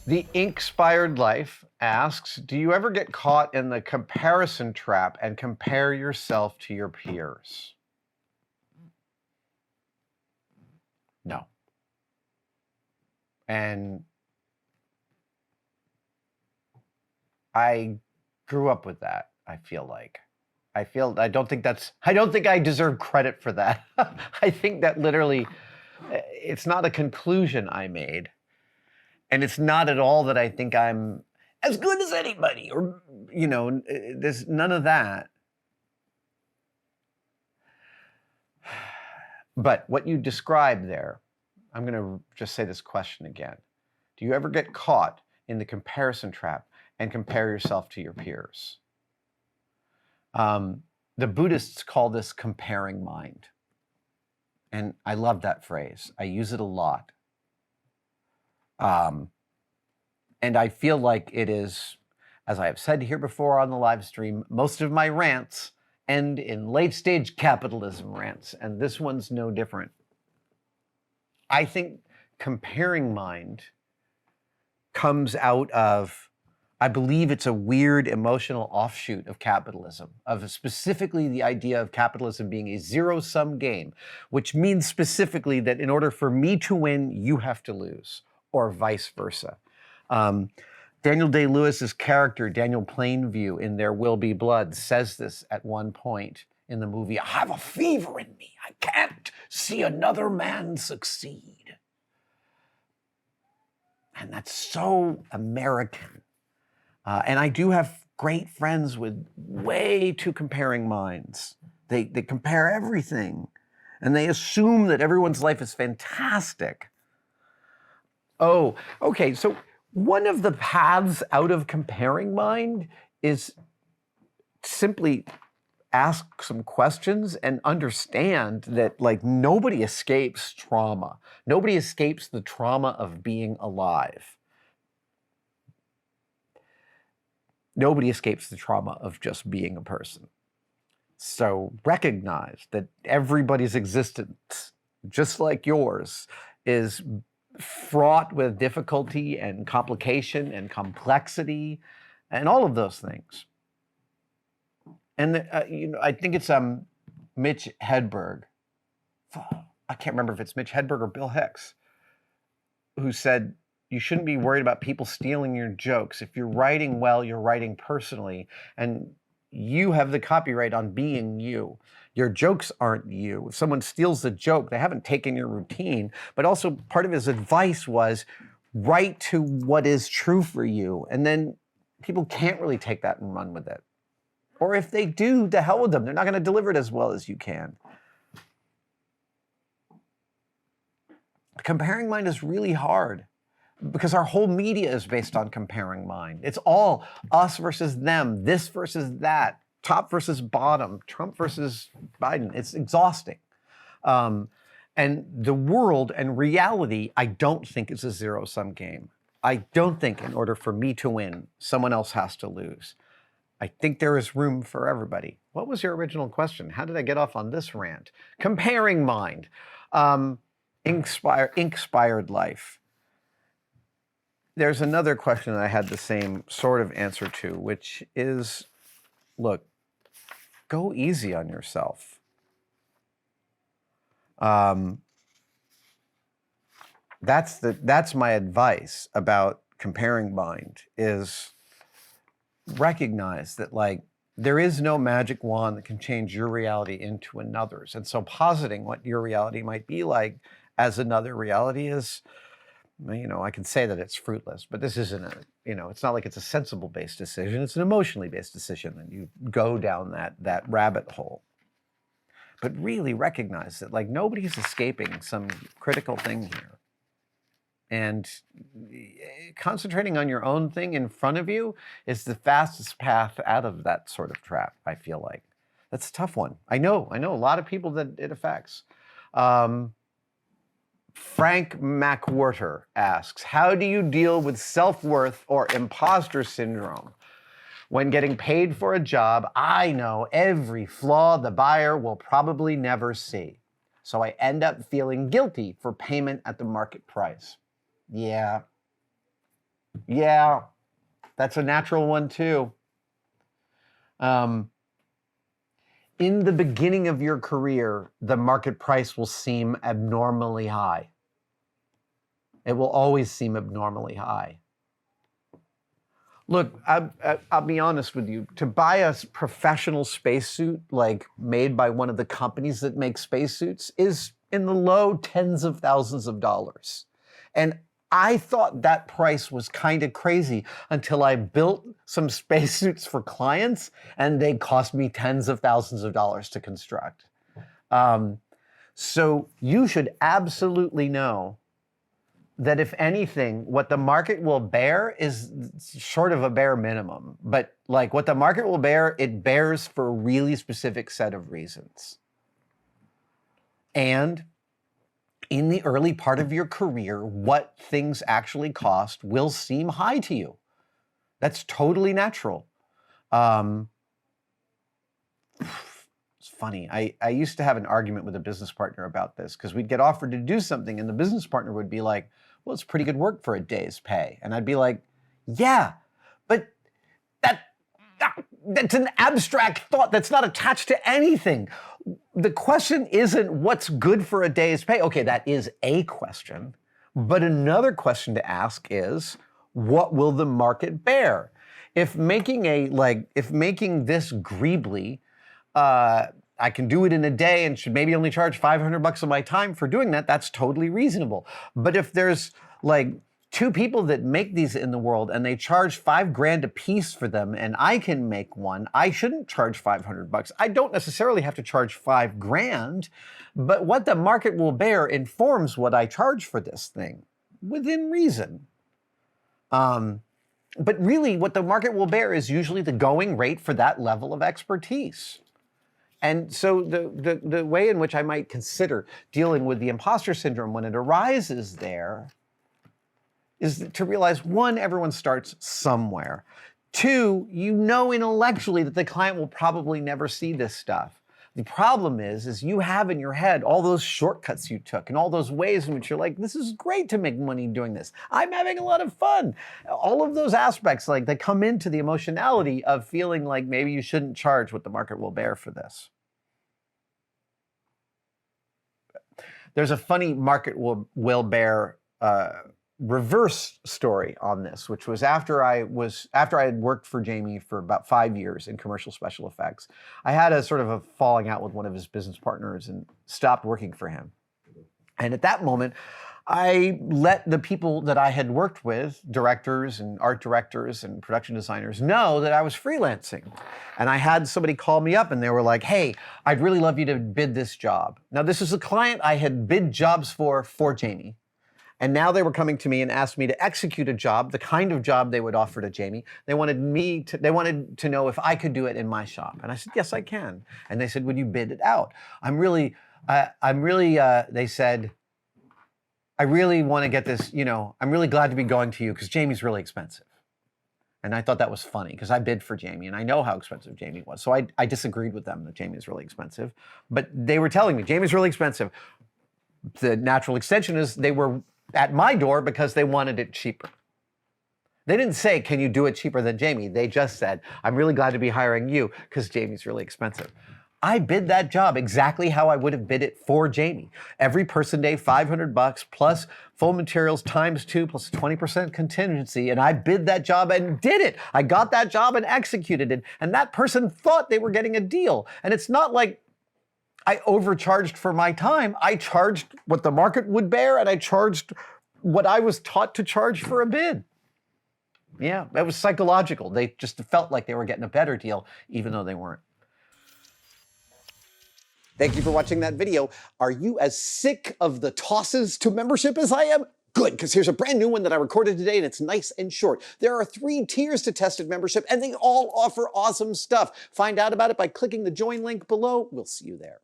The INKspired Life asks, do you ever get caught in the comparison trap and compare yourself to your peers? No. And I grew up with that, I feel like. I don't think I deserve credit for that. I think that literally, it's not a conclusion I made. And it's not at all that I think I'm as good as anybody, or, there's none of that. But what you described there, I'm going to just say this question again. Do you ever get caught in the comparison trap and compare yourself to your peers? The Buddhists call this comparing mind. And I love that phrase. I use it a lot. And I feel like it is, as I have said here before on the live stream, most of my rants end in late-stage capitalism rants, and this one's no different. I think comparing mind comes out of, I believe it's a weird emotional offshoot of capitalism, of specifically the idea of capitalism being a zero-sum game, which means specifically that in order for me to win, you have to lose, or vice versa. Daniel Day-Lewis's character, Daniel Plainview, in There Will Be Blood, says this at one point in the movie. I have a fever in me. I can't see another man succeed. And that's so American. And I do have great friends with way too comparing minds. They compare everything, and they assume that everyone's life is fantastic. Oh, okay, so one of the paths out of comparing mind is simply ask some questions and understand that, like, nobody escapes trauma. Nobody escapes the trauma of being alive. Nobody escapes the trauma of just being a person. So recognize that everybody's existence, just like yours, is fraught with difficulty and complication and complexity and all of those things. And I think it's Mitch Hedberg. I can't remember if it's Mitch Hedberg or Bill Hicks, who said, you shouldn't be worried about people stealing your jokes. If you're writing well, you're writing personally, and you have the copyright on being you. Your jokes aren't you. If someone steals the joke, they haven't taken your routine. But also part of his advice was write to what is true for you. And then people can't really take that and run with it. Or if they do, to hell with them. They're not going to deliver it as well as you can. Comparing mind is really hard, because our whole media is based on comparing mind. It's all us versus them, this versus that, top versus bottom, Trump versus Biden. It's exhausting. And the world and reality, I don't think is a zero-sum game. I don't think in order for me to win, someone else has to lose. I think there is room for everybody. What was your original question? How did I get off on this rant? Comparing mind. INKspired Life. There's another question that I had the same sort of answer to, which is, look, go easy on yourself. That's my advice about comparing mind, is recognize that, like, there is no magic wand that can change your reality into another's. And so positing what your reality might be like as another reality is, I can say that it's fruitless, but this isn't it's not like it's a sensible based decision. It's an emotionally based decision, and you go down that rabbit hole. But really recognize that, like, nobody's escaping some critical thing here. And concentrating on your own thing in front of you is the fastest path out of that sort of trap, I feel like. That's a tough one. I know a lot of people that it affects. Frank MacWhirter asks, how do you deal with self-worth or imposter syndrome? When getting paid for a job, I know every flaw the buyer will probably never see. So I end up feeling guilty for payment at the market price. Yeah. Yeah, that's a natural one too. In the beginning of your career, the market price will seem abnormally high. It will always seem abnormally high. Look, I'll be honest with you. To buy a professional spacesuit, like made by one of the companies that make spacesuits, is in the low tens of thousands of dollars. And I thought that price was kind of crazy until I built some spacesuits for clients, and they cost me tens of thousands of dollars to construct. So you should absolutely know that if anything, what the market will bear is short of a bare minimum. But like what the market will bear, it bears for a really specific set of reasons. And in the early part of your career, what things actually cost will seem high to you. That's totally natural. It's funny. I used to have an argument with a business partner about this because we'd get offered to do something and the business partner would be like, well, it's pretty good work for a day's pay. And I'd be like, yeah, but that's an abstract thought that's not attached to anything. The question isn't what's good for a day's pay. Okay, that is a question. But another question to ask is, what will the market bear? If making this greebly, I can do it in a day and should maybe only charge $500 of my time for doing that, that's totally reasonable. But if there's like 2 people that make these in the world and they charge $5 grand a piece for them and I can make one, I shouldn't charge $500. I don't necessarily have to charge $5 grand, but what the market will bear informs what I charge for this thing within reason. But really what the market will bear is usually the going rate for that level of expertise. And so the way in which I might consider dealing with the imposter syndrome when it arises there is to realize, 1, everyone starts somewhere. 2, you know intellectually that the client will probably never see this stuff. The problem is you have in your head all those shortcuts you took and all those ways in which you're like, this is great to make money doing this. I'm having a lot of fun. All of those aspects, like, they come into the emotionality of feeling like maybe you shouldn't charge what the market will bear for this. There's a funny market will bear reverse story on this, which was after I had worked for Jamie for about 5 years in commercial special effects. I had a sort of a falling out with one of his business partners and stopped working for him. And at that moment, I let the people that I had worked with, directors and art directors and production designers, know that I was freelancing. And I had somebody call me up and they were like, hey, I'd really love you to bid this job. Now, this is a client I had bid jobs for Jamie. And now they were coming to me and asked me to execute a job, the kind of job they would offer to Jamie. They wanted to know if I could do it in my shop. And I said, yes, I can. And they said, would you bid it out? They said, I really want to get this, I'm really glad to be going to you because Jamie's really expensive. And I thought that was funny because I bid for Jamie and I know how expensive Jamie was. So I disagreed with them that Jamie is really expensive. But they were telling me Jamie's really expensive. The natural extension is they were at my door because they wanted it cheaper. They didn't say, can you do it cheaper than Jamie? They just said, I'm really glad to be hiring you because Jamie's really expensive. I bid that job exactly how I would have bid it for Jamie. Every person day, $500 plus full materials times 2 plus 20% contingency. And I bid that job and did it. I got that job and executed it. And that person thought they were getting a deal. And it's not like I overcharged for my time. I charged what the market would bear and I charged what I was taught to charge for a bid. Yeah, that was psychological. They just felt like they were getting a better deal even though they weren't. Thank you for watching that video. Are you as sick of the tosses to membership as I am? Good, because here's a brand new one that I recorded today and it's nice and short. There are 3 tiers to Tested membership and they all offer awesome stuff. Find out about it by clicking the join link below. We'll see you there.